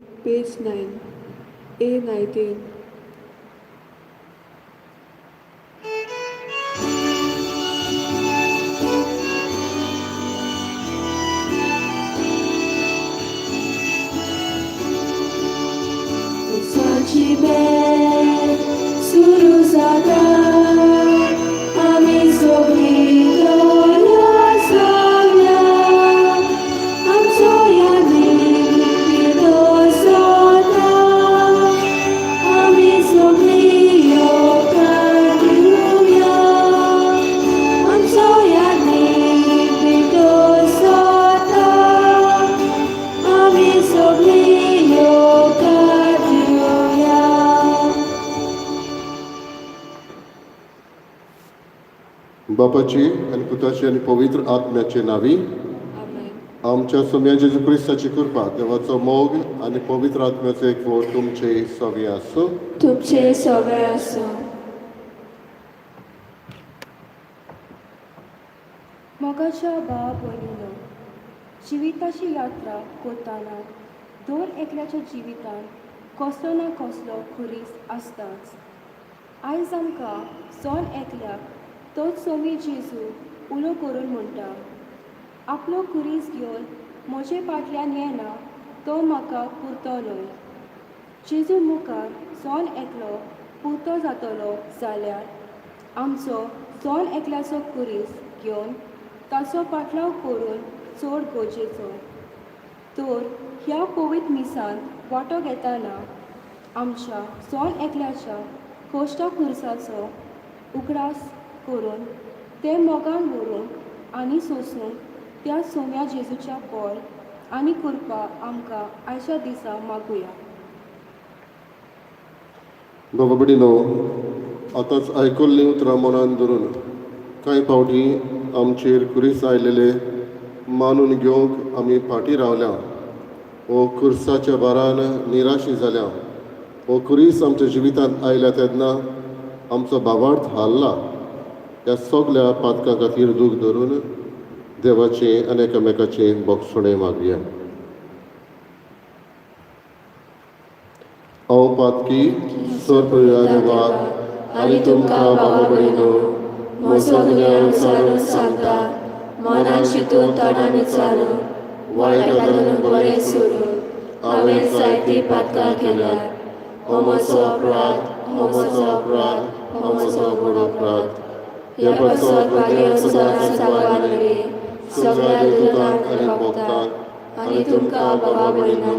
Page 9, A19. Sądzimy, suruzada, a mi zoblido jasania, a co ja nigdy do zada, a mi zoblido kadiuja, a co ja nigdy do zada, a mi zoblido kadiuja. बापाची आणि पुताची आणि पवित्र आत्म्याचे नावी Amen. आमच्या सोम्या जेजू क्रिस्ताची कृपा देवाचो मोग आणि पवित्र आत्म्याचो एकवट तुमचे सगळे आसूं. तुमचे सगळे असो. मोगाच्या भाव भयणीनो, जिविताची यात्रा करतना दर एकल्याच्या जिवितान कसलो ना कसलो खुरीस आसताच. आयज आमकां सोन एकल्याक तोच सोमी जेजू उलो करून म्हणटा, आपलो खुरीस घेवन म्हजे फाटल्यान येना तो म्हाका पुरतो न्हय. जेजू मुखार सोन एकलो पुरतो जातलो जाल्यार आमचो सोन एकल्याचो खुरीस घेवन ताचो पाटलाव करून चड गरजेचो. तर ह्या पवित्र मिसांत वांटो घेतना आमच्या सोन एकल्याच्या कोश्टा खुर्साचो उगडास करून ते मोगान व्हरून आनी सोंसून त्या सोम्या जेजूच्या पोळ आनी कृपा आमकां आयच्या दिसा मागुया. बाबा भयणीनो, आतांच आयकल्लीं उतरां मनान धरून कांय फावटी आमचेर कुरीस आयलेले मानून घेवंक आमी फाटीं रावल्या. हो खुर्साच्या भारान निराशी जाल्या. हो कुरीस आमच्या जिवितांत आयल्या तेन्ना आमचो भावार्थ हाल्ला. ह्या सगळ्या पातकां खातीर दूख धरून देवाचे आनी एकामेकाचे बोगसणे मागया. हांव पातकी सर्पया देवा आनी तुमकां बाबा भयणो, म्हजो ज्ञान विचारून सांगता, मनान चिंतून तोंडान विचारून, वायटांतल्यान बरें सोडून हांवें जायतीं पातकां केल्यात. हो म्हजो अपराध, हो म्हजो अपराध, हो म्हजो व्हड अपराध. ह्या पासत मागीर सदांच सांगवा नवी सगळ्या दुतांक आनी भक्तांक आनी तुमकां बाबा भयणो,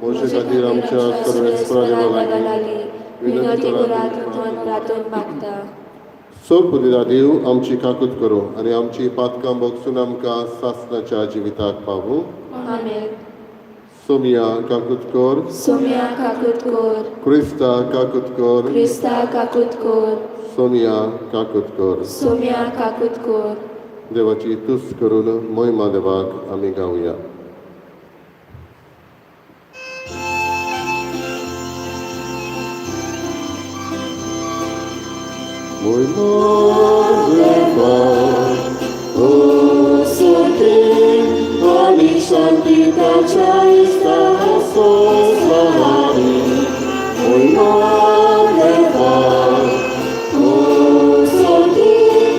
म्हजे खातीर आमच्या सर्वेस्पराच्या लागीं विनंती करात म्हूण प्रार्थना मागता. सर्प दिला देव आमची काकूत करूं आनी आमची पातकां बोगसून आमकां सासणाच्या जिविताक पावूं. आमेन. सोमिया काकूत कर, सोम्या काकूत कर, क्रिस्ता काकूत कर, क्रिस्ता काकूत कर, सोमिया काकूत कर. सोम्या काकूत कर. देवाची तुस्त करून महिमा देवाक आमी गावया. महिमा देवाक, O Sotrim, ani shanti tachai sahasoi sahari, महिमा Deva. O Sotrim,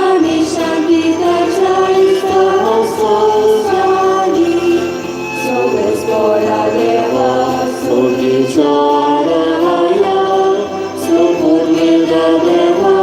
ani shanti tachai sahasoi sahari, Sobes boya deva, Sogi charaya, Sopurmida deva,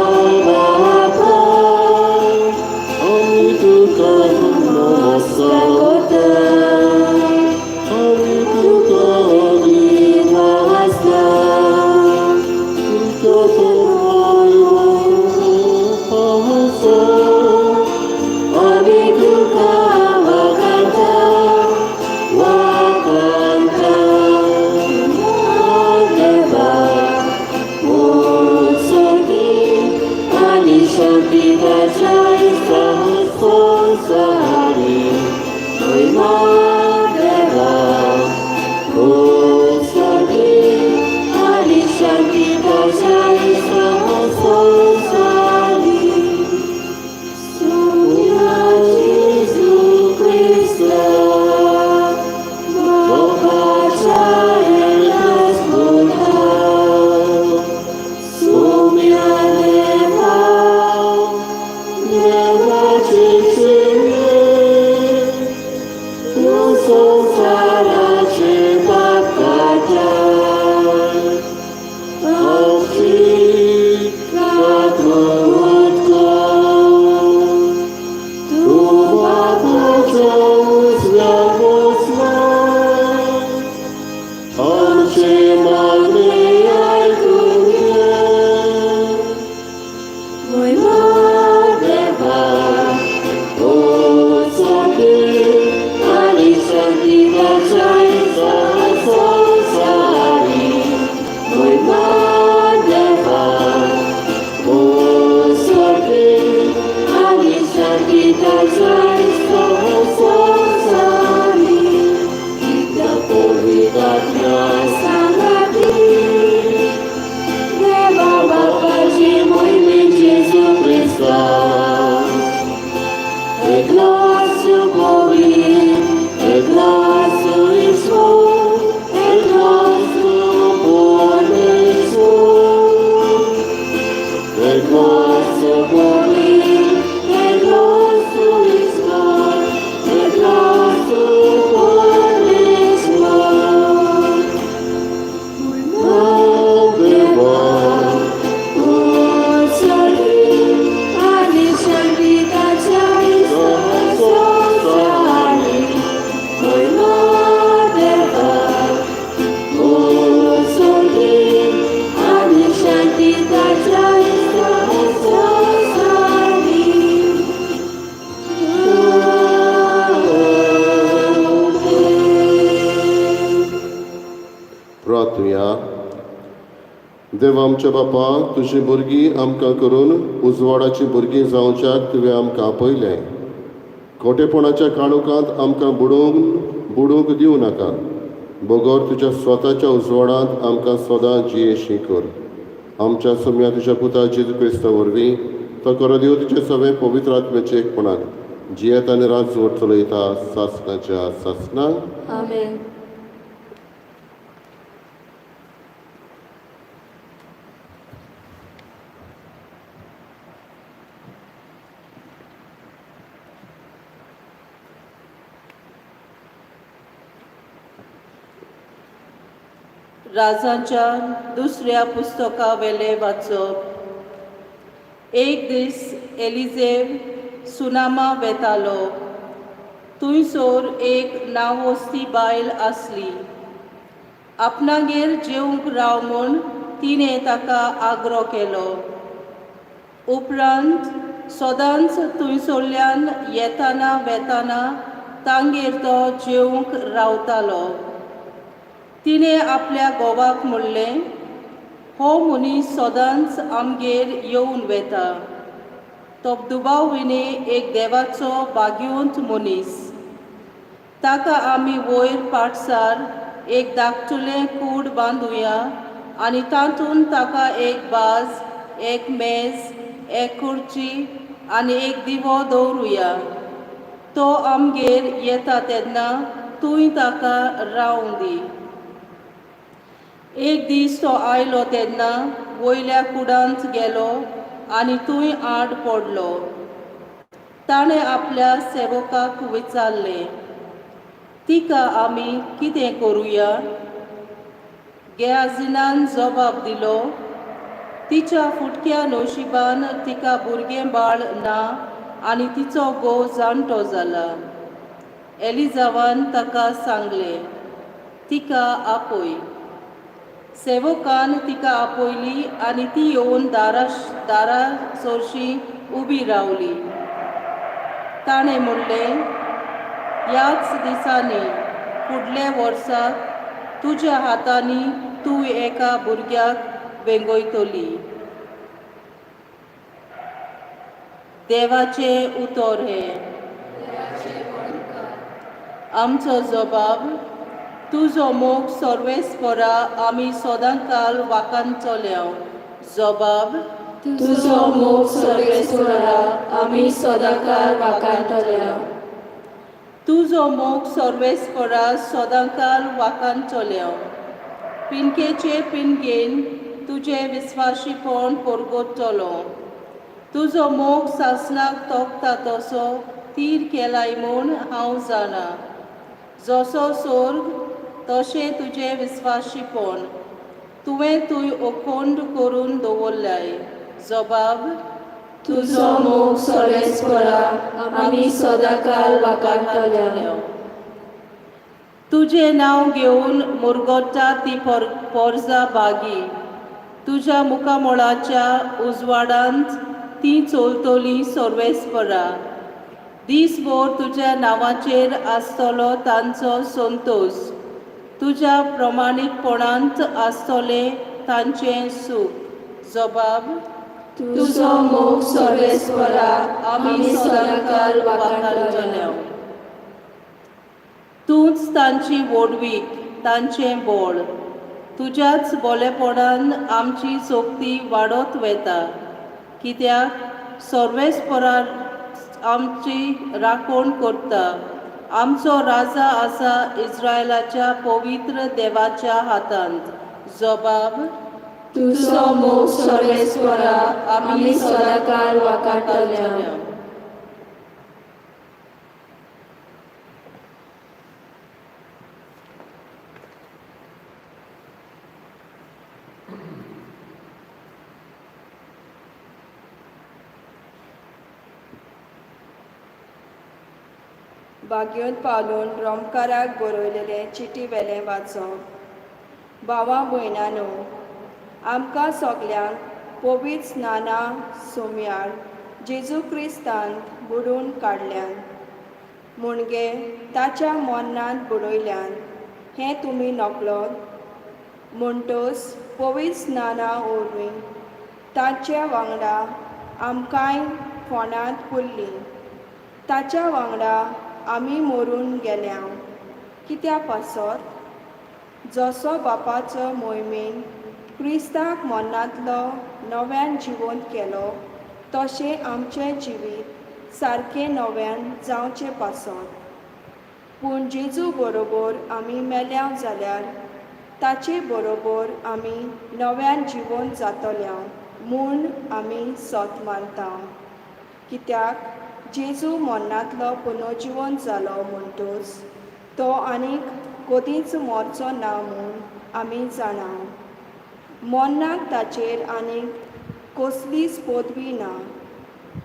सांगाती देवा बापाची मोहिमे जेजू ख्रिस्ता एकलो आसू गोवी एकलो आसू इसो एकलो आसू बोलेसो एकलो आसू गोवी एकलो आसू इसो एकलो आसू बोलेसो देवा आनी संगीताच्या प्रार्थुया. देव आमच्या बापा, तुझी भुरगीं आमकां करून उजवाडाची भुरगीं जावच्याक तुवें आमकां आपयलें. खोटेपणाच्या काळोखांत आमकां बुडूंक दिवं नाका. बगोर तुज्या स्वताच्या उजवाडांत आमकां सदां जियेशी कर. आमच्या सम्या तुज्या पुता जेजू क्रिस्ता वरवीं तो करो देव तुजे सगळे पवित्र आत्म्याचे एकपणान जियेत आनी राजवट चलयता सासणाच्या सासणाक. आमेन. राजांच्या दुसऱ्या पुस्तका वेले वाचप. एक दीस एलिजेव सुनामा वेतालो. थंयसर एक नावोस्ती बायल आसली. आपणागेर जेवंक राव म्हूण तिणें ताका आग्रो केलो. उपरांत सदांच थंयसरल्यान येताना वेताना तांगेर तो जेवंक रावतालो. तिणें आपल्या घोवाक म्हणलें, हो मनीस सदांच आमगेर येवन वेता. तो दुबाविने एक देवाचो बाग्योंत मनीस. ताका आमी वयर पाठसार एक धाकटुलें कूड बांदुया आनी तातूंत ताका एक बाज, एक मेज, एक खुर्ची आनी एक दिवो दवरुया. तो आमगेर येता तेन्ना तुंय ताका रावूंक दी. एक दीस तो आयलो तेन्ना वयल्या कुडांत गेलो आनी थंय आड पडलो. ताणें आपल्या सेवकाक विचारलें, तिका आमी कितें करुया? गेहाजीनान जबाब दिलो, तिच्या फुटक्या नशिबान तिका भुरगें बाळ ना आनी तिचो घोव जाणटो जाला. एलिजावान ताका सांगलें, तिका आपय. सेवकान तिका आपयली आनी ती येवन दारा सोरशी उबी रावली. ताणें म्हणलें, ह्याच दिसांनी फुडल्या वर्साक तुज्या हातांनी तूं एका भुरग्याक वेंगयतली. देवाचें उतर हें. आमचो जबाब, तुजो मोग सर्वेस्परा आमी सदांकाल वाकान चल्या. जबाब, तुजो मोग सर्वेस्परा आमी सदांकाल वाकांतल्या. तुजो मोग सर्वेस्परा सदांकाल वाकान चल्या. पिनकेचे पिनगेन तुजें विस्वाशीपण परगटतलो. तुजो मोग सासणाक तोखता तसो तीर केलाय म्हूण हांव जाणा. जसो स्वर्ग तशें तुजें विस्वाशीपण तुवें थंय अखंड करून दवरल्याय. जबाब, तुजो मोग सर्वेस्परा आमी सदांकाल वाकांतल्या. तुजें नांव घेवन मुरगोडटा ती पोरजा बागी. तुज्या मुखामोळाच्या उजवाडांत ती चलतली सर्वेस्परा. दिसभर तुज्या नांवाचेर आसतलो तांचो संतोश. तुज्या प्रमाणीकपणांत आसतलें तांचें सूख. जबाब, तुजो मोग सर्वेस्परा आमी सदांकाल वाकांतल्या. तूंच तांची वडवीक, तांचें बोळ. तुज्याच बोलेपणान आमची सोक्ती वाडत वता, कित्याक सर्वेस्परान आमची राखण करता. आमचो राजा आसा इस्रायलाच्या पवित्र देवाच्या हातांत. जबाब: तुजो मोग सर्वेस्परा आमी सदांकाळ वाकाडटल्या. बागयोत पावलून रोमकाराक बरयलेलें चिटी वेलें वाचप. भावा भयणांनो, आमकां सगल्यांक पवित्र स्नाना सुमयार जेजू क्रिस्तांत बुडून काडल्यान, मुणगे ताच्या मरणांत बुडयल्यान हें तुमी नकळोत. म्हणटच पवित्र स्नाना वरवीं ताच्या वांगडा आमकांय फोंडांत पुरली. ताच्या वांगडा आमी मरून गेल्या. कित्या पासत? जसो बापाचो मोहिमेन क्रिस्ताक मरणांतलो नव्यान जिवंत केलो, तशें आमचें जिवीत सारकें नव्यान जावचें पासत. पूण जेजू बरोबर आमी मेल्या जाल्यार ताचे बरोबर आमी नव्यान जिवंत जातल्या म्हूण आमी सत मानता. कित्याक जेजू मरणांतलो पुनर्जिवंत जालो म्हणटच तो आनीक कधीच मरचो ना म्हूण आमी जाणा. मरणाक ताचेर आनीक कसलीच पदवी ना.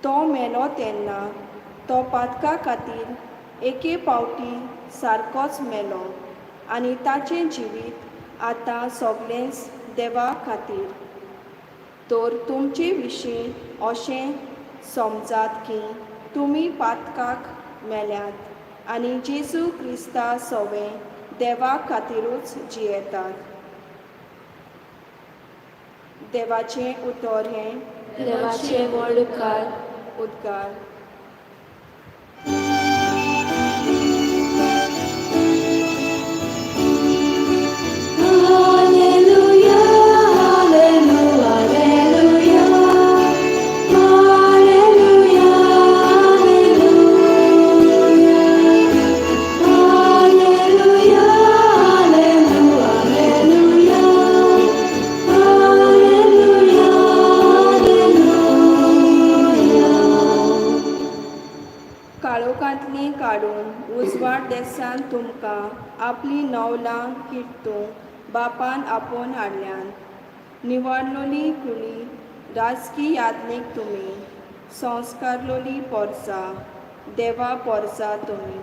तो मेलो तेन्ना तो पातका खातीर एके फावटी सारकोच मेलो आनी ताचें जिवीत आतां सगळेंच देवा खातीर. तर तुमचे विशीं अशें समजात की तुमी पातकाक मेल्यात आनी जेजू क्रिस्ता सवें देवा खातीरूच जियेतात. देवाचें उतर हें देवाचे व्हड उद्गार. Hallelujah, hallelujah, hallelujah, hallelujah, hallelujah, hallelujah, काळोखांतलीं काडून उजवाड देसान तुमकां आपली नवलां किर्तूंक बापान आपोवन हाडल्यान. निवाडलोली कुली राजकी यादनेक तुमी संस्कारलोली पोरसां देवा पोरसां तुमी.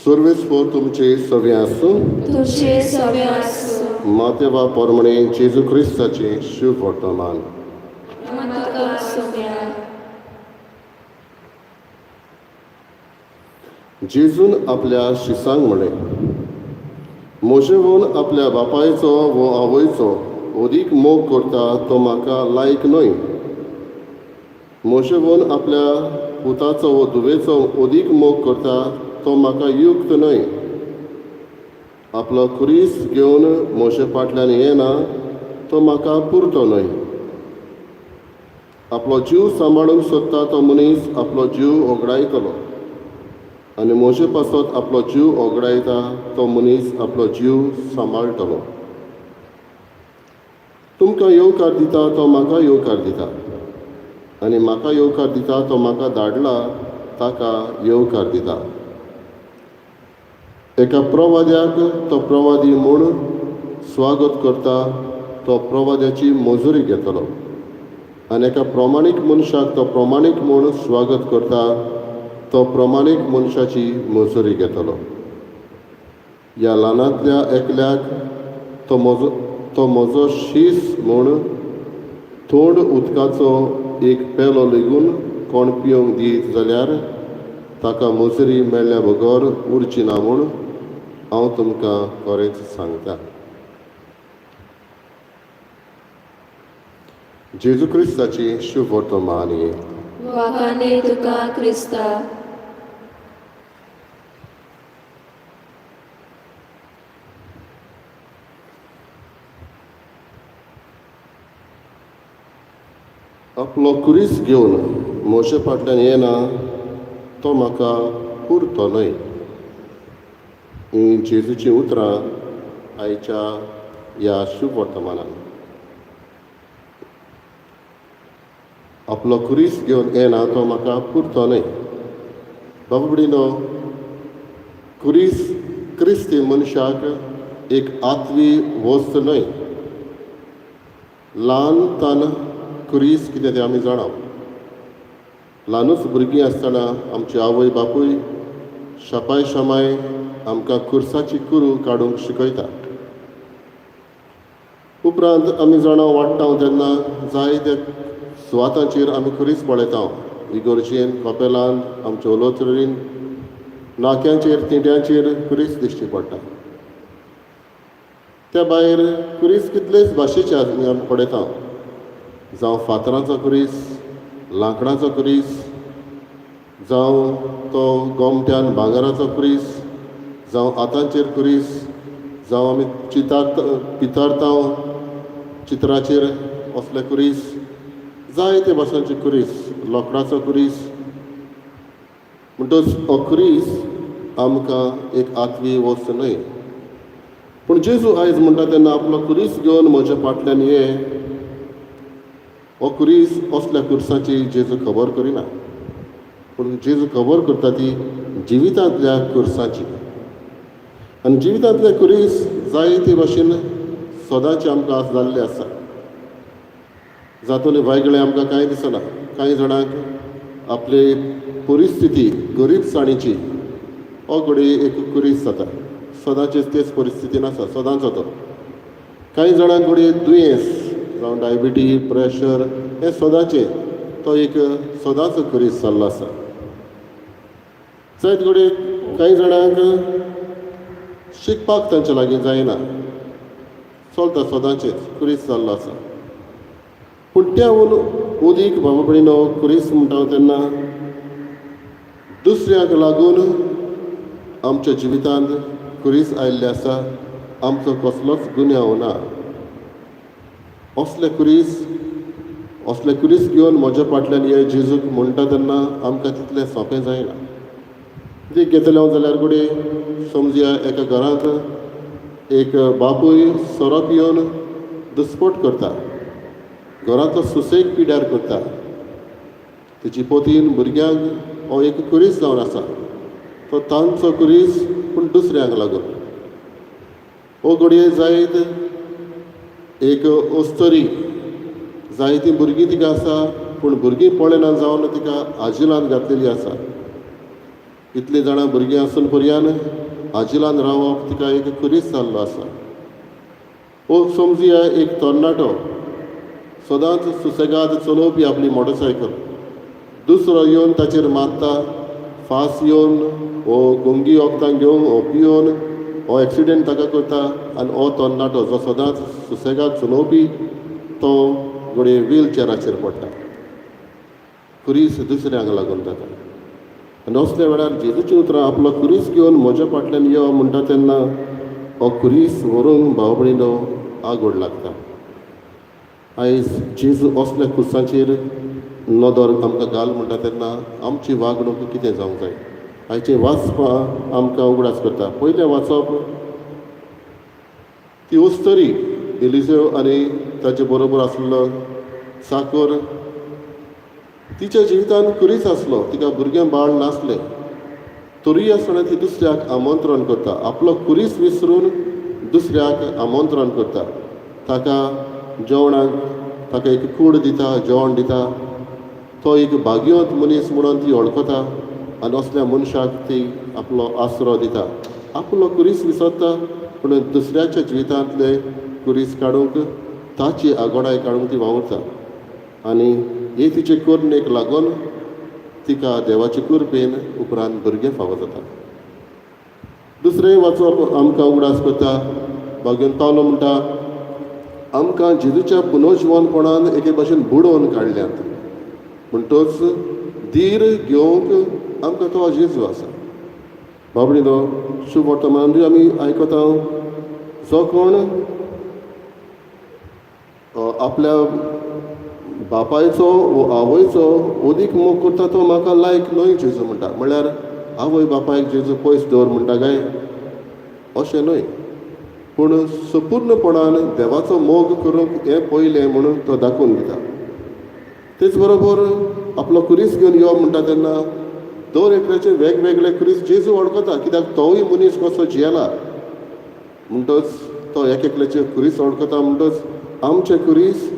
सर्वेस्पर तुमचे सवे आसूं. तुझे सवे आसूं. मातेवा पोरमणे जेजू क्रिस्ताचे शुभ वर्तमान. तुका सोम्या. जेजून आपल्या शिसांक म्हळें, म्हजेवन आपल्या बापायचो वो आवयचो ओदीक मोग करता तो म्हाका लायक न्हय. म्हजेवन आपल्या पुताचो वो धुवेचो ओदीक मोग करता तो म्हाका युक्त न्हय. आपलो क्रिस घेवन म्हजे फाटल्यान येना तो म्हाका पुरतो न्हय. आपलो जीव सांबाळूंक सोदता तो मनीस आपलो जीव ओगडायतलो आनी म्हजे पासत आपलो जीव ओगडायता तो मनीस आपलो जीव सांबाळटलो. तुमकां येवकार दिता तो म्हाका येवकार दिता आनी म्हाका येवकार दिता तो म्हाका धाडला ताका येवकार दिता. एका प्रवाद्याक तो प्रवादी म्हूण स्वागत करता तो प्रवाद्याची मजुरी घेतलो. आनी एका प्रमाणीक मनशाक तो प्रमाणीक म्हूण स्वागत करता, तो प्रमाणीक मनशाची मजुरी घेतलो. ह्या ल्हानांतल्या एकल्याक तो म्हजो शीस म्हूण थोंड उदकाचो एक पेलो लेगून कोण पिवंक दीत जाल्यार ताका मजुरी मेळ्ळ्या बगर उरची ना म्हूण हांव तुमकां खरेंच सांगता. जेजू क्रिस्ताची शुभ वर्तमानी. वाखाणे तुका क्रिस्ता. आपलो कुरीस घेवन म्हजे फाटल्यान येना तो म्हाका पुरतो न्हय. ही जेजूची उतरां आयच्या ह्या शुभ वर्तमानान. आपलो कुरीस घेवन येना तो म्हाका पुरतो न्हय. बाबा भयणीनो, कुरीस क्रिस्ती मनशाक एक आत्वी वस्त न्हय. ल्हानतान कुरीस कितें तें आमी जाणा. ल्हानूच भुरगीं आसतना आमची आवय बापूय शापाय शामाय आमकां कुर्साची कुरू काडूंक शिकयता. उपरांत आमी जाणा वाडटा तेन्ना जायते सुवातांचेर आमी कुरीस पळयता. इगर्जेन, कपेलांत, आमच्या उलोत्रीन, नाक्यांचेर, तिंट्यांचेर कुरीस दिश्टी पडटा. त्या भायर कुरीस कितलेच भाशेचे आमी पळयता. जावं फातरांचो कुरीस, लांकडाचो कुरीस, जावं तो गोमट्यान भांगराचो कुरीस, जावं आतांचेर कुरीस, जावं आमी पितार्तांव चित्राचेर असले कुरीस, जायते भाशेचे कुरीस, लोकडाचो कुरीस. म्हणटच हो कुरीस आमकां एक आत्वी वस्त न्हय. पूण जेजू आयज म्हणटा तेन्ना आपलो कुरीस घेवन म्हज्या फाटल्यान ये. हो कुरीस असल्या कुर्साची जेजू खबर करिना, पूण जेजू खबर करता ती जिवितांतल्या कुर्साची. आनी जिवितांतले कुरीस जायते भाशेन सदांचे आमकां जाल्ले आसा. जातून वेगळें आमकां कांय दिसना. कांय जाणांक आपली परिस्थिती गरीबसाणीची हो घडी एक कुरीस जाता. सदांचेच तेच परिस्थितीन आसा, सदांचो तो. कांय जाणांक घडी दुयेंस जावं डायबिटी, प्रेशर हे सदांचे तो एक सदांचो कुरीस जाल्लो आसा. जायत घडी कांय जाणांक शिकपाक तांचे लागीं जायना, चलता सदांचेच कुरीस जाल्लो आसा. पूण त्या उदीक बाबा भयणीनो, कुरीस म्हणटा तेन्ना दुसऱ्याक लागून आमच्या जिवितांत कुरीस आयिल्ले आसा. आमचो कसलोच गुन्यांव ना. असले कुरीस घेवन म्हज्या फाटल्यान हे जेजूक म्हणटा तेन्ना आमकां तितलें सोंपें जायना. देख घेतले हांव जाल्यार घडी समजुया एका घरांत एक बापूय सोरो पिवन दुस्पट करता, घरांतलो सुसेग पिड्यार करता. तेची पोतीन भुरग्यांक हो एक कुरीस जावन आसा. तो तांचो कुरीस पूण दुसऱ्यांक लागून. हो घडये जायत एक अस्तरी, जायतीं भुरगीं तिका आसा, पूण भुरगीं पळयना जावन तिका आजिलांत घातलेली आसा. इतलीं जाणां भुरगीं आसून पर्यान आजिलांत रावप तिका एक कुरीस जाल्लो आसा. वो समजुया एक तरणाटो सदांच सुसेगाद चलोवपी आपली मोटरसायकल. दुसरो येवन ताचेर मारता, फास येवन वो गुंगी वखदां घेवन हो पिवन हो एक्सिडेंट ताका करता. आनी हो तरणाटो जो सदांच सुसेगाद चलोवपी तो घडये व्हीलचॅराचेर पडटा. कुरीस दुसऱ्यांक लागून जाता. आनी असल्या वेळार जेजूची उतरां आपलो कुरीस घेवन म्हज्या फाटल्यान यो म्हणटा तेन्ना हो कुरीस व्हरूंक भाव भयणीनो आगोड लागता. आयज जेजू असल्या कुर्सांचेर नदर आमकां घाल म्हणटा तेन्ना आमची वागणूक कितें जावंक जाय. आयचें वाचपां आमकां उगडास करता. पयलें वाचप ती उस्तरी एलिझेव आनी ताचे बरोबर आसलेलो साकर. तिच्या जिवितांत कुरीस आसलो, तिका भुरगें बाळ नासलें, तरी आसतना ती दुसऱ्याक आमंत्रण करता. आपलो कुरीस विसरून दुसऱ्याक आमंत्रण करता. ताका जेवणाक ताका एक कूड दिता, जेवण दिता. तो एक भाग्यवंत मनीस म्हणून ती वळखता आनी असल्या मनशाक ती आपलो आसरो दिता. आपलो कुरीस विसरता पूण दुसऱ्याच्या जिवितांतले कुरीस काडूंक ताची आगोडाय काडूंक ती वावुरता. आनी हे तिचे करुणेक लागून तिका देवाचे कृपेन उपरांत भुरगें फावो जाता. दुसरें वाचप आमकां उगडास करता. भाग्यवंत पावलो म्हणटा आमकां जेजूच्या पुनर्जिवनपणान एके भाशेन बुडोवन काडल्यात. म्हणटच धीर घेवंक आमकां तो जेजू आसा. बाबडीनो शुभ वर्तमान आमी आयकता जो कोण आपल्या बापायचो वो आवयचो ओदीक मोग करता तो म्हाका लायक न्हय जेजू म्हणटा. म्हळ्यार आवय बापायक जेजू पयस दवर म्हणटा काय अशें न्हय, पूण संपूर्णपणान देवाचो मोग करूंक हें पयलें म्हणून तो दाखोवन दिता. तेच बरोबर आपलो कुरीस घेवन यो म्हणटा तेन्ना दर एकल्याचे वेगवेगळे कुरीस जेजू वळखता, कित्याक तोवूय मनीस कसो जियेला म्हणटच तो एक एकल्याचे कुरीस वळखता. म्हणटच आमचे कुरीस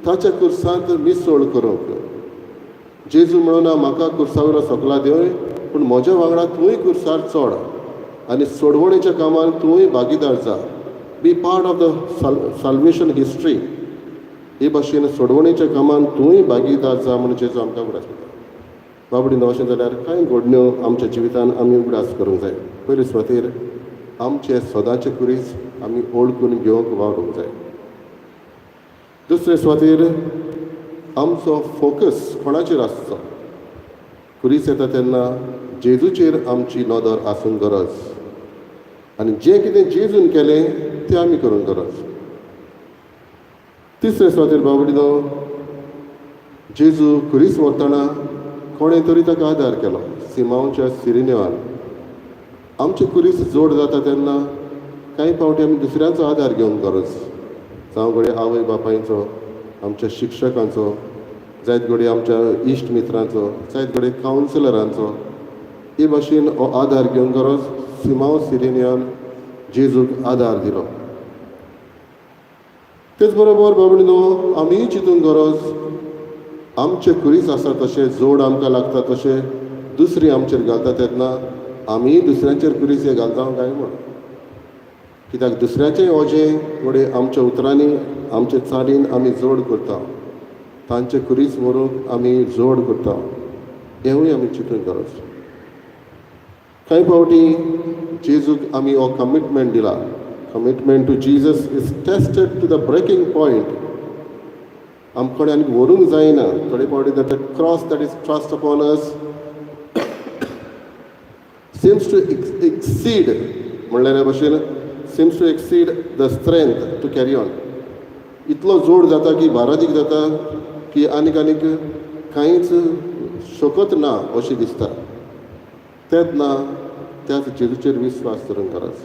ताच्या कुर्सांत मिसळ करूंक जेजू म्हणून म्हाका कुर्सावयलो सकला देवय, पूण म्हज्या वांगडा तूंय कुर्सार चड आनी सोडवणेच्या कामान तूंय भागीदार जा. Be part of the salvation history. हे भाशेन सोडवणेच्या कामान तूंय भागीदार जा म्हणून जेजू आमकां उगडास करता. बाबडीन अशें जाल्यार कांय घडण्यो आमच्या जिवितान आमी उगडास करूंक जाय. पयले सुवातेर आमचे सदांचे कुरीस आमी ओळखून घेवंक वावरूंक जाय. दुसरे सुवातेर आमचो फोकस कोणाचेर आसचो. कुरीस येता तेन्ना जेजूचेर आमची नदर आसूंक गरज आनी जें कितें जेजून केलें तें आमी करूंक गरज. तिसरे सुवातेर बाबडीनो जेजू कुरीस व्हरतना कोणें तरी ताका आदार केलो. सिमांवच्या सिरिनेवान आमचे कुरीस जोड जाता तेन्ना कांय फावटी आमी दुसऱ्यांचो आदार घेवंक गरज. जावं घडये आवय बापायचो, आमच्या शिक्षकांचो, जायत घडये आमच्या इश्ट मित्रांचो, जायत घडये कावन्सिलरांचो. हे भाशेन हो आदार घेवंक गरज. सिमांव सिरिनियान जेजूक आदार दिलो. तेच बरोबर बाबडीनो आमी चिंतूंक गरज आमचे कुरीस आसा तशें जोड आमकां लागता तशें दुसरी आमचेर घालता तेन्ना आमी दुसऱ्यांचेर कुरीस हे घालता काय म्हण. कित्याक दुसऱ्याचें ओजें घडये आमच्या उतरांनी आमचे चालीन आमी जोड करता. तांचे कुरीस व्हरूंक आमी जोड करता. हेंवूय आमी चिंतूंक गरज. कांय फावटी जेजूक आमी हो कमिटमेंट दिला. Commitment to Jesus is tested to the breaking point. आमकडे आनी व्हरूंक जायना. थोडे फावटी that cross that is thrust upon us seems to exceed म्हणलेल्या भशेन seems to exceed the strength to carry on. इतलो जोड जाता की भारादीक जाता की आनीक कांयच शकत ना अशें दिसता. तेच ना त्याच जेजूचेर विस्वास करूंक गरज.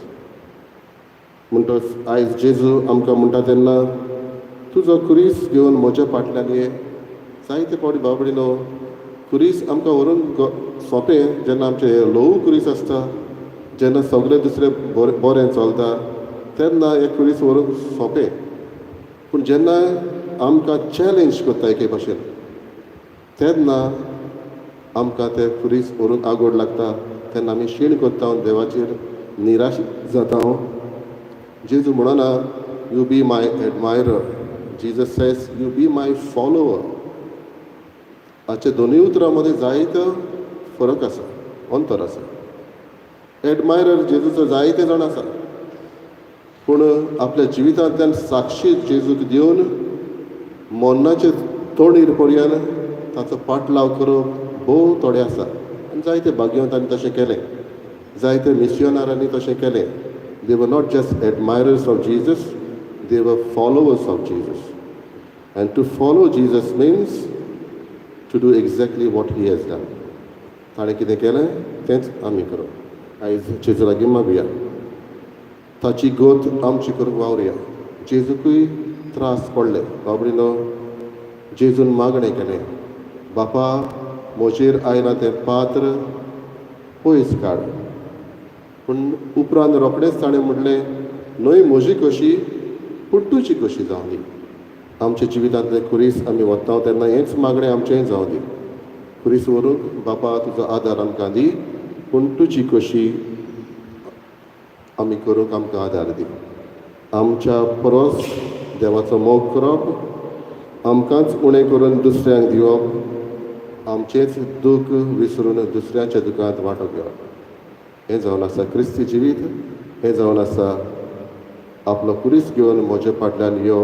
म्हणटच आयज जेजू आमकां म्हणटा तेन्ना तुजो कुरीस घेवन म्हज्या फाटल्यान ये. जायते फावटी बाबडीनो कुरीस आमकां व्हरून सोंपें जेन्ना आमचे ल्हवू कुरीस आसता, जेन्ना सगळें दुसरें बरें चलता तेन्ना एक कुरीस व्हरून सोंपें. पूण जेन्ना आमकां चॅलेंज करता एके भाशेन तेन्ना आमकां तें कुरीस व्हरून आगोड लागता. तेन्ना आमी शीण करता, देवाचेर निराश जाता. जेजू म्हणना you be my admirer. Jesus says you be my follower. हाचे दोनूय उतरां मदें जायतो फरक आसा, अंतर आसा. एडमायरर जेजूचो जायते जाण आसा, पूण आपल्या जिवितांतल्यान साक्षी जेजूक दिवन मोन्नाचे तोंडीर पर्यंत ताचो पाटलाव करप भोव थोडे आसा. आनी जायते भाग्यवंतांनी तशें केलें, जायते मिशनरांनी तशें केलें. They were not just admirers of Jesus, they were followers of Jesus. And to follow Jesus means to do exactly what he has done. ताणें कितें केलें तेंच आमी करप. आयज जेजू लागीं मागुया, ताची गोत आमची करूंक वावरया. जेजूकूय त्रास पडले. बाबडीनो जेजून मागणें केलें, बापा म्हजेर आयलां तें पात्र पयस काड. पूण उपरांत रोखडेंच ताणें म्हणलें न्हय म्हजी कशी पूण तुजी कशी जावं दी. आमच्या जिवितांतले खुरीस आमी वता तेन्ना हेंच मागणें आमचेंय जावं दी. खुरीस व्हरूंक बापा तुजो आदार आमकां दी, पूण तुजी कशी आमी करूंक आमकां आदार दी. आमच्या परस देवाचो मोग करप, आमकांच उणें करून दुसऱ्यांक दिवप, आमचेंच दूख विसरून दुसऱ्याच्या दुखांत वांटो घेवप, हें जावन आसा क्रिस्ती जिवीत. हें जावन आसा आपलो कुरीस घेवन म्हज्या फाटल्यान यो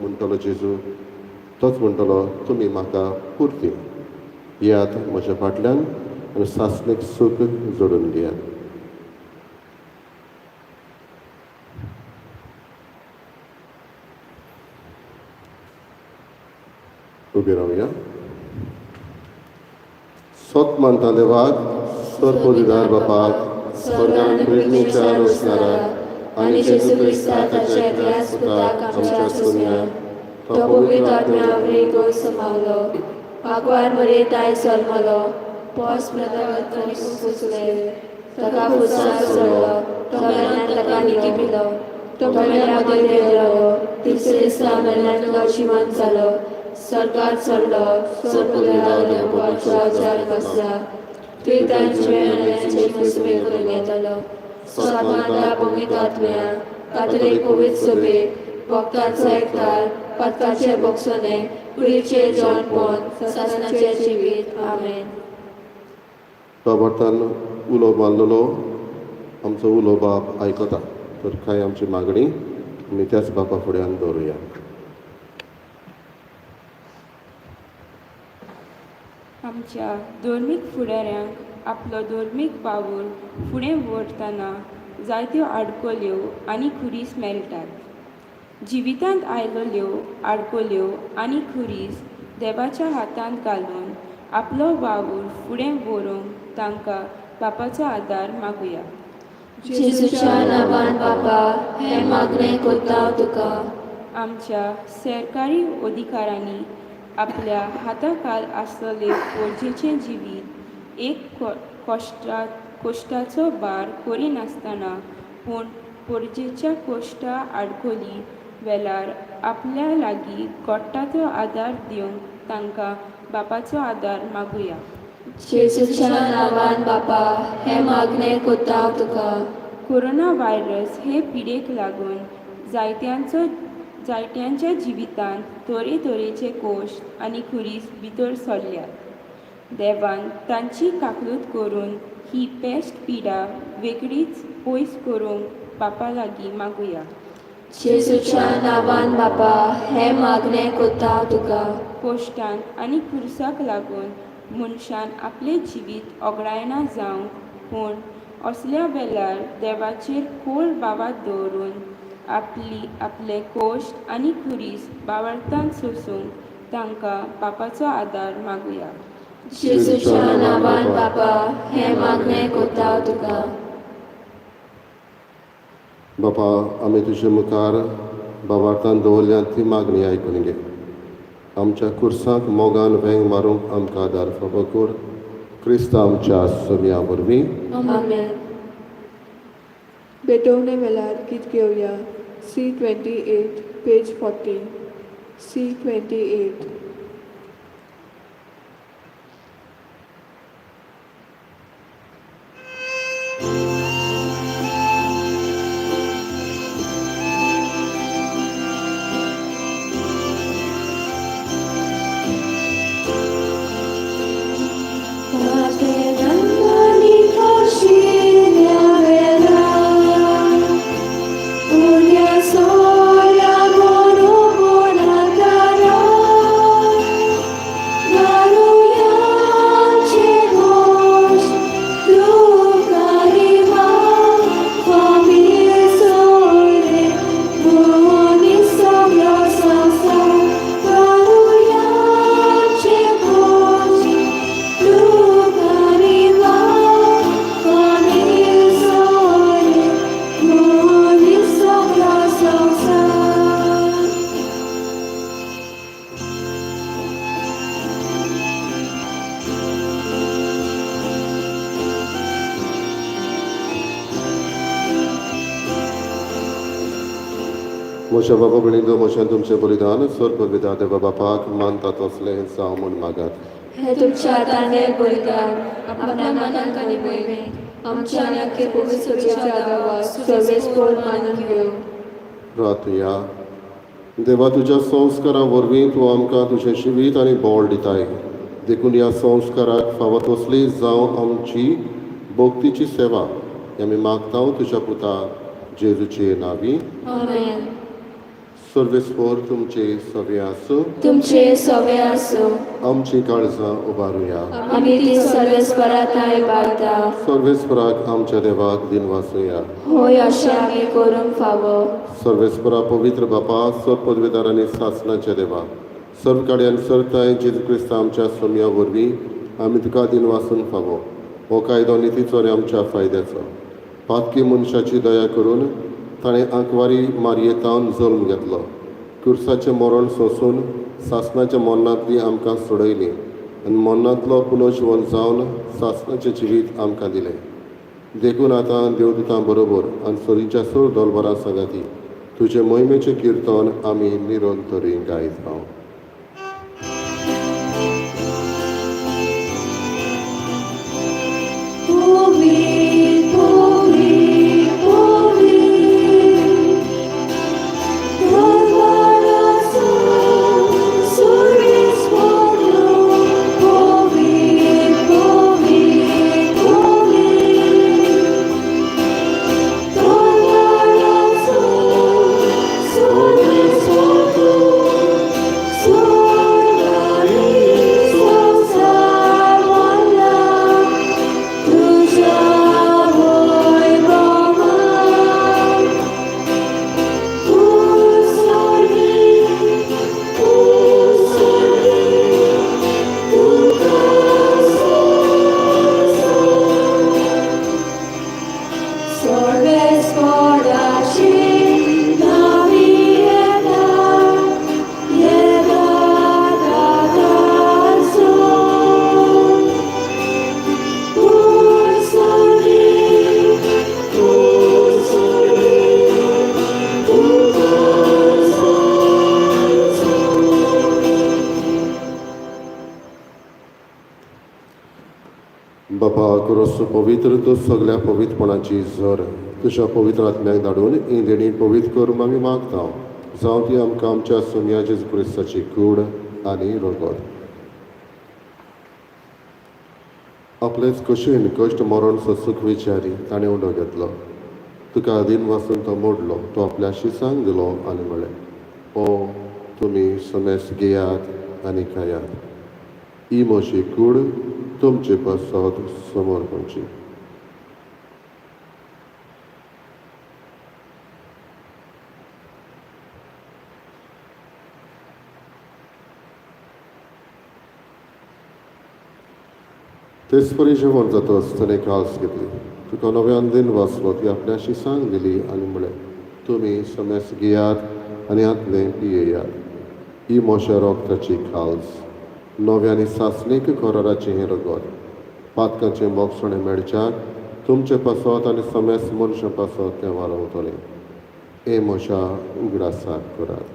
म्हणटलो जेजू. तोच म्हणटलो तुमी म्हाका पुर्ती येयात म्हज्या फाटल्यान आनी सासणेक सूख जोडून घेयात. उबी रावया. सोत मानताले वाग सरपोदिदार बापाक स्वर्गान प्रेरणेच्या रोसणारा आनी जेजू क्रिस्ता ताच्या एकल्या सुताक आमच्या सोन्या तो पवित्र आत्म्या गोल समावलो पाकवार मरे ताय जल्मलो पोस प्रदावत करी सुचले ताका फुसार सोडलो तो मेरणान ताका निकी पिलो तो मेरणामध्ये देवलो तिसरे दिसा मेरणान तो जिवंत जालो स्वर्गात चडलो सरपोदिदार बापाच्या उजार बसला थंय तांचे मुसवे करून येतालो स्वात्मांतल्या पवित्र आत्म्या कातोलीक पवित्र सभेक भक्तांचो एकठार पदकाचे बक्षणे कुडीचे जेवणपण सासणाचे जिवीत आमेन. बाबार्थान उलो मारलेलो आमचो उलो बाप आयकता, तर कांय आमची मागणी आमी त्याच बापा फुड्यान दवरुया. आमच्या धर्मीक फुडाऱ्यांक आपलो धर्मीक पावल फुडें व्हरतना जायत्यो आडकोल्यो आनी खुरीस मेळटात. जिवितांत आयिल्ल्यो आडकोल्यो आनी खुरीस देवाच्या हातांत घालून आपलो वावूर फुडें व्हरूंक तांकां बापाचो आदार मागुया. जेजूच्या नांवान बापा हें मागणें कोत्ता हांव तुका. आमच्या सरकारी अधिकाऱ्यांनी आपल्या हाताखाल आसलेले गरजेचें जिवीत एक कोश्टाचो भार करिनासतना पूण गरजेच्या कोश्टा आडकोली वेळार आपल्या लागीं घोडटा तो आदार दिवंक तांकां बापाचो आदार मागुया. जेजूच्या नांवान बापा हें मागणें कोत्ता हांव तुका. कोरोना व्हायरस हे पिडेक लागून जायत्यांच्या जिवितांत तरेतरेचे कोश्ट आनी खुरीस भितर सरल्यात. देवान तांची काकलूत करून ही पेस्ट पिडा वेगळीच पयस करूंक बापा लागीं मागुया. जेजूच्या नांवान बापा हें मागणें कोत्ता हांव तुका. कोश्टांत आनी खुर्साक लागून मनशान आपलें जिवीत ओगडायना जावंक पूण असल्या वेळार देवाचेर खोल बावात दवरून आपले कोश्ट आनी खुरीस बावळतान सोसूंक तांकां बापाचो आदार मागुया. जेजूच्या नांवान बापा हें मागणें कोत्ता हांव तुका. बापा आमी तुजे मुखार बाबार्थान दवरल्या ती मागणी आयकून घे. आमच्या कुर्साक मोगान वेंग मारूंक आमकां आदार फावो कर. क्रिस्ता आमच्या सोम्या वरवीं आमेन. बेटवणे वेळार गीत घेवया. C28 page 14. C28. Garuya म्हज्या बाबा भयणींनो म्हजें तुमचें बलिदान स्वर्ग विदा देवा बापाक मानतात तसलें जावं म्हूण मागात हे तुमच्या हाताने बलिदान आपल्या मनात आणि मोहिमेत आमच्या नक्की पवित्रतेच्या गावात सर्वेस्पोर मानून घेऊ. प्रार्थया देवा तुज्या संस्कारा वरवीं तूं आमकां तुजें जिवीत आनी बोळ दिताय देखून ह्या संस्काराक फावो तसली जावं आमची भक्तीची सेवा ही आमी मागता तुज्या पुता जेजूचे नांवी. आमेन. सर्वेस्पोर तुमचे सवे आसूं. तुमचे सवे असो. आमची काळजां उबारुया. आम्ही ती सर्वेस्पराताय बाळगता. सर्वेस्पराक आमच्या देवाक दिन वासुया. होय अशें आमी करूंक फावो. सर्वेस्परा पवित्र बापा सर्व पदवीदार आनी सासणाचे देवा सर्व काड्यान सरताय जेजू क्रिस्त आमच्या सोम्या वरवीं आमी तुका दिन वासून फावो हो कायदो नितीचो आनी आमच्या फायद्याचो पातकी मनशाची दया करून ताणें आंकवारी मारयेतावन जल्म घेतलो कुर्साचें मरण सोंसून सासणाच्या मरणांतली आमकां सोडयली आनी मरणांतलो पुनर्जीवन जावन सासणाचें जिवीत आमकां दिलें देखून आतां देवदूतां बरोबर आनी सरीच्या सर दोलबरां सांगाती तुजे मोहिमेचें किर्तन आमी निरंतरी गायत राव. बापा कुरोस पवित्र तूं सगळ्या पवित्रपणाची झर तुज्या पवित्र आत्म्याक धाडून ही देणी पवित्र करून आमी मागता जावं ती आमकां आमच्या सोम्या जेजू क्रिस्ताची कूड आनी रगत आपलेच कशेन कश्ट मरण सोंसूंक विचारी ताणें उडो घेतलो तुका आदीन वाचून तो मोडलो तो आपल्या शिसांक दिलो आनी म्हळें ओ तुमी समेस घेयात आनी खायात ही म्हजी कूड तुमचे पासत समर्पणची. तेच परी जेवण जाता आसतना कास घेतली तुका नव्यान दिन वाचलो ती आपल्या शिसांक दिली आनी म्हळें तुमी समेस घेयात आनी आतले पियेयात ही म्हज्या रोगताची खाल्स नव्यानी सासणीक कराराचें हें रगत पातकाचें मोगसणें मेळच्याक तुमचे पासत आनी समेस मनशा पासत तें वालोवतलें हे म्हज्या उगडासाक करात.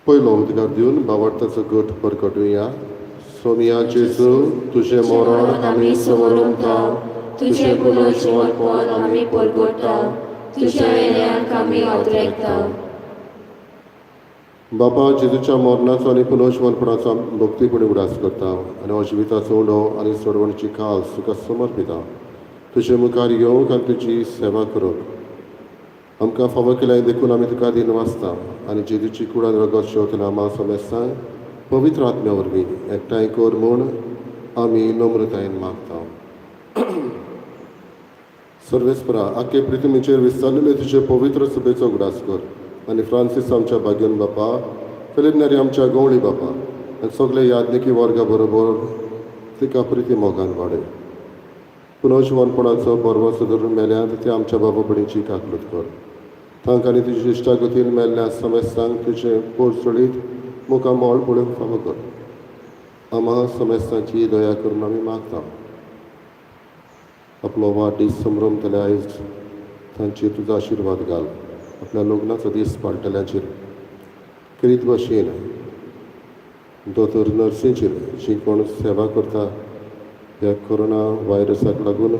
पयलो उदकां दिवन बावडताचो गट परगटुया. सोमिया जेजू तुजें मरण आमी समोरता तुझे पुनर्जीवनपण आमी परगटता तुज्या येण्याक आमी आदरेकता. बापा जेजूच्या मरणाचो आनी पुनर्जीवनपणाचो भक्तीपणी उडास करता आनी अजिविताचो उडो आनी सोडवणीची खास तुका समर्पिता तुजे मुखार येवंक आनी तुजी सेवा करूंक आमकां फावो केल्यार देखून आमी तुका दिन वाचता आनी जेजूची कुडान रगत शेवतना मा समेस्तांक पवित्र आत्म्या वरवीं एकठांय कर म्हूण आमी नम्रतायेन मागता. सर्वेस्परा आख्खे पृथ्वीचेर विस्तारलेले तुजे पवित्र सभेचो उगडास कर आनी फ्रांसीस आमच्या भाग्यन बापा फिलिपनेरी आमच्या गवळी बापा आनी सगळे यादनिकी वर्गा बरोबर तिका प्रिती मोगान वाडय पुनर्जीवनपणाचो परवो धरून मेल्यांत ते आमच्या बाबा भणीची काकलूत कर तांकां आनी तुजे इश्टागतीन मेल्ल्या समेस्तांक तुजे पोरसुळीत मुखार मोळ पडूंक फावो कर. आम्हा समेस्तांची दया करून आमी मागता. आपलो वाडदीस संभ्रमतले आयज तांचेर तुजो आशिर्वाद घाल. आपल्या लग्नाचो दीस पाळटल्यांचेर करीत भाशेन दोतोर नर्सींचेर जी कोण सेवा करता ह्या कोरोना व्हायरसाक लागून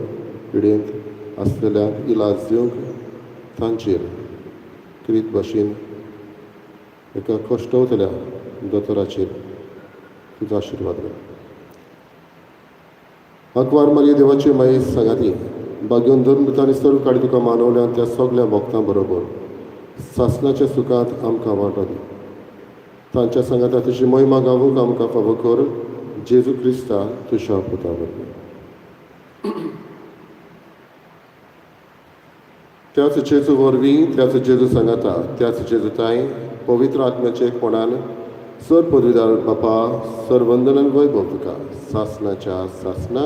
पिडेंत आसलेल्यांक इलाज दिवंक तांचेर करीत भाशेन एका कश्टवतल्या दोतोराचेर तुजो आशिर्वाद घाल. अकवार मारये देवाची माये सांगाती बागेवन धरून तांणी सर्व काडी तुका मानवल्या त्या सगळ्या भक्तां बरोबर सासणाच्या सुखांत आमकां वांटो दी. तांच्या सांगाता तुजी महिमा गावूंक आमकां फावो कर. जेजू क्रिस्ता तुज्या पुता वरवीं. त्याच जेजू वरवीं त्याच जेजू सांगाता त्याच जेजू ताई पवित्र आत्म्याचे कोणान सर पदवीदार बापा सर वंदनान वैभव तुका सासणाच्या सासना.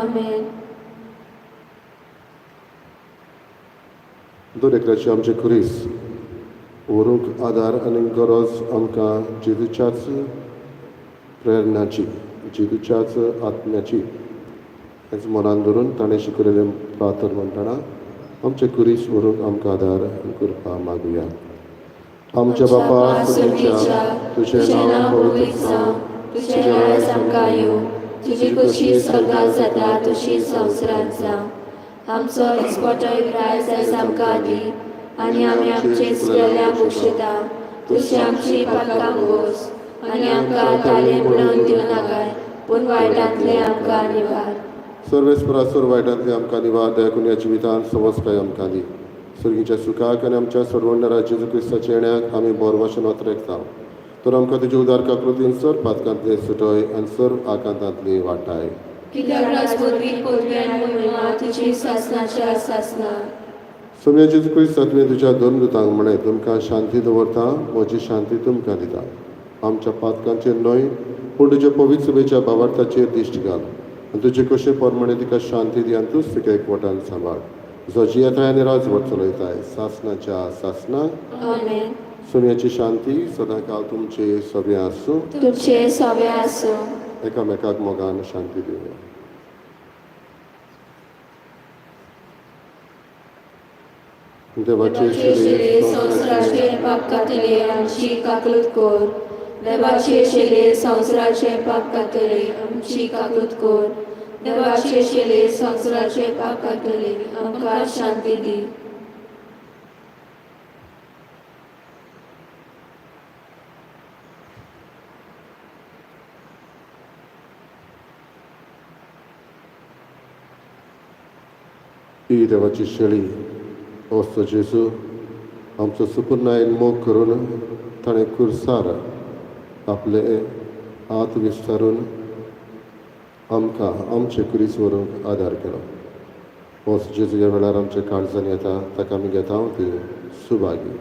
आमेन. दरेकल्याची आमचे खुरीस व्हरूंक आदार आनी गरज आमकां जेजूच्याच प्रेरणाची जेजूच्याच आत्म्याची हेच मनान धरून ताणें शिकयलेलें प्रार्थना म्हणटना आमचे खुरीस व्हरूंक आमकां आदार आनी कृपा मागुया. आमच्या बापा सुर्गीच्या तुजें नांव पवित्र जावं. तुजें राज आमकां येवं. तुजी कशी स्वर्गांत जाता तशी संवसारांत जावं. आमचो दिसपट्टो रायज आयज आमकां दी आनी आमी आमचे चुकलेल्यांक बक्षिता. तुजी आमची पातकां घोस आनी आमकां ताले बुडोवन दिवं नाकाय पूण वायटांतले आमकां निवार. सर्वेस्परा सर्व वायटांतली आमकां निवार. दया करून ह्या जिवितांत समजकाय आमकां दी. सर्गीच्या सुखाक आनी आमच्या सर्वंडरा जेजू क्रिस्ताच्या येण्याक आमी बरो भाशेन वतरेकता. तर आमकां तुज्या उदार काकृतीन सर्व पातकांतली सुटय आनी सर्व आकांतांतली वाटाय. कित्याक राजपुरवी पदवी आनी महिमा तुजी सासणाच्या सासना. सगळ्या जेजू क्रिस्ता तुवें तुज्या दोन दुतांक म्हणे तुमकां शांती दवरता म्हजी शांती तुमकां दिता. आमच्या पातकांचेर न्हय पूण तुज्या पवित्र सभेच्या भावार्थाचेर दिश्ट घाल आनी तुजे कशे परमणे तिका शांती दी आनी तूंच तिका एकवटान सांबाळ. जो जियेताय आनी राजवट चलयताय सासणाच्या सासना. आमेन. सोन्याची शांती सदां काळ तुमचे सभे आसूं. तुमचे सवे आसूं. एकामेकाक मोगान शांती दिवया. देवाचे शिले संवसाराचे पाप कातले आमची काकलूत कोर. देवाचे शिले संवसाराचे पाप कातले आमची काकलूत कोर. देवाचे शिले संवसाराचे पाप कातले आमकां शांती दी. ही देवाची शेळी असतो जेजू आमचो सुपुर्णायेन मोग करून ताणें खुर्सार आपले हात विस्तारून आमकां आमचे कुरीस व्हरूंक आदार केलो. होच जेजू ह्या वेळार आमच्या काळजान येता ताका आमी घेता ती सुभागी.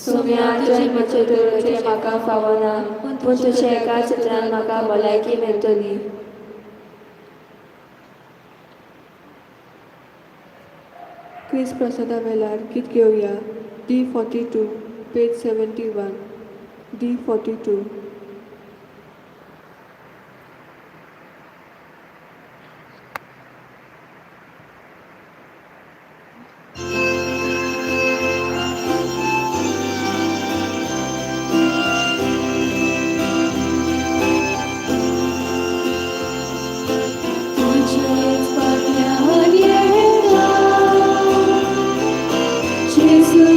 सोम्या जल्माचे दुर्गेचे म्हाका फावना पूण तुज्या एका चित्रान म्हाका भलायकी मेळटली. क्रिस प्रसादा वेल्यार गीत घेवया. D42 page 71. D42. Jesus,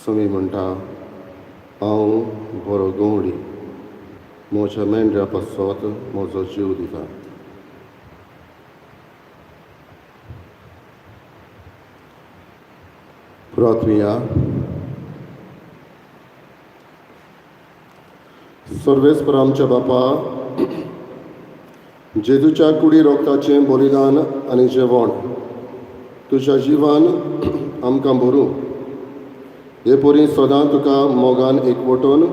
समी म्हणटा हांव बरो गवंडी म्हज्या मेंढऱ्या पासत म्हजो जीव दिता. प्रार्थुया. सर्वेस्पर आमच्या बापा, जेजूच्या कुडी रोगताचें बलिदान आनी जेवण तुज्या जिवान आमकां भरूं हे परी सदां तुका मोगान एकवटून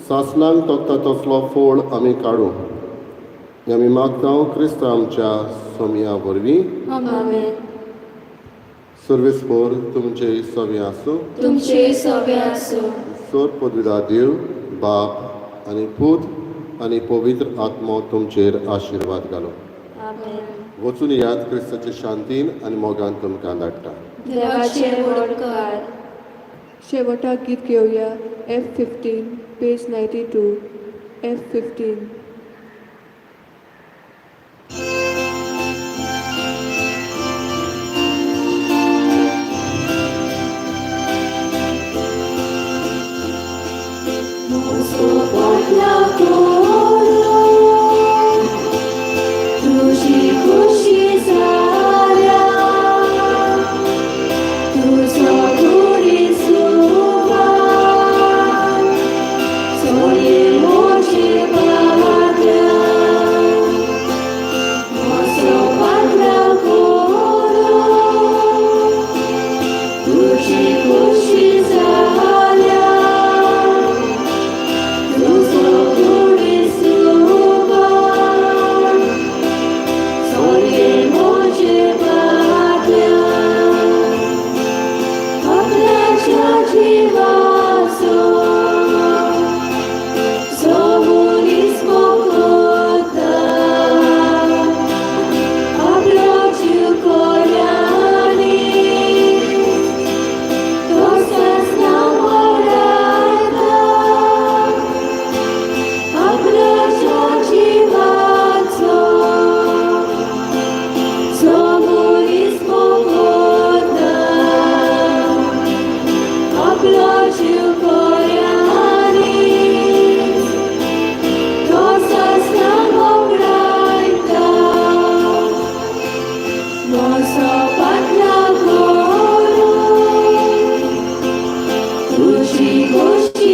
सासणांक तोखता तसलो फोळ आमी काडूं हें आमी मागता क्रिस्त आमच्या सोमिया वरवीं. आमेन. सर्वेस्पर तुमचे सवे आसूं. तुमचे सवे आसूं. सोर पदवीदार देव बाप आनी पूत आनी पवित्र आत्मो तुमचेर आशिर्वाद घालो. आमेन. वचून याद क्रिस्ताचे शांतीन आनी मोगान तुमकां धाडटा. देवाचे व्हड कर. शेवटाक गीत घेवया. F15 page 92. F15. तुझी खुशी साऱ्या तुझो गुरी सुवा सोये मोचे पात्या मोसो पात्रा कोरो तुझी खुशी साऱ्या तुझो गुरी सुवा सोये मोचे पात्या आपल्याच्या जीवाचो सोमुनी स्पोकोता आपलो जीव कोल्यानी तोसाच नांव वडायता आपल्याच्या जीवाचो सोमुनी स्पोकोता आपलो जीव कोल्यानी तोसाच नांव वडायता मोसो पातला कोरो तुझी गोष्टी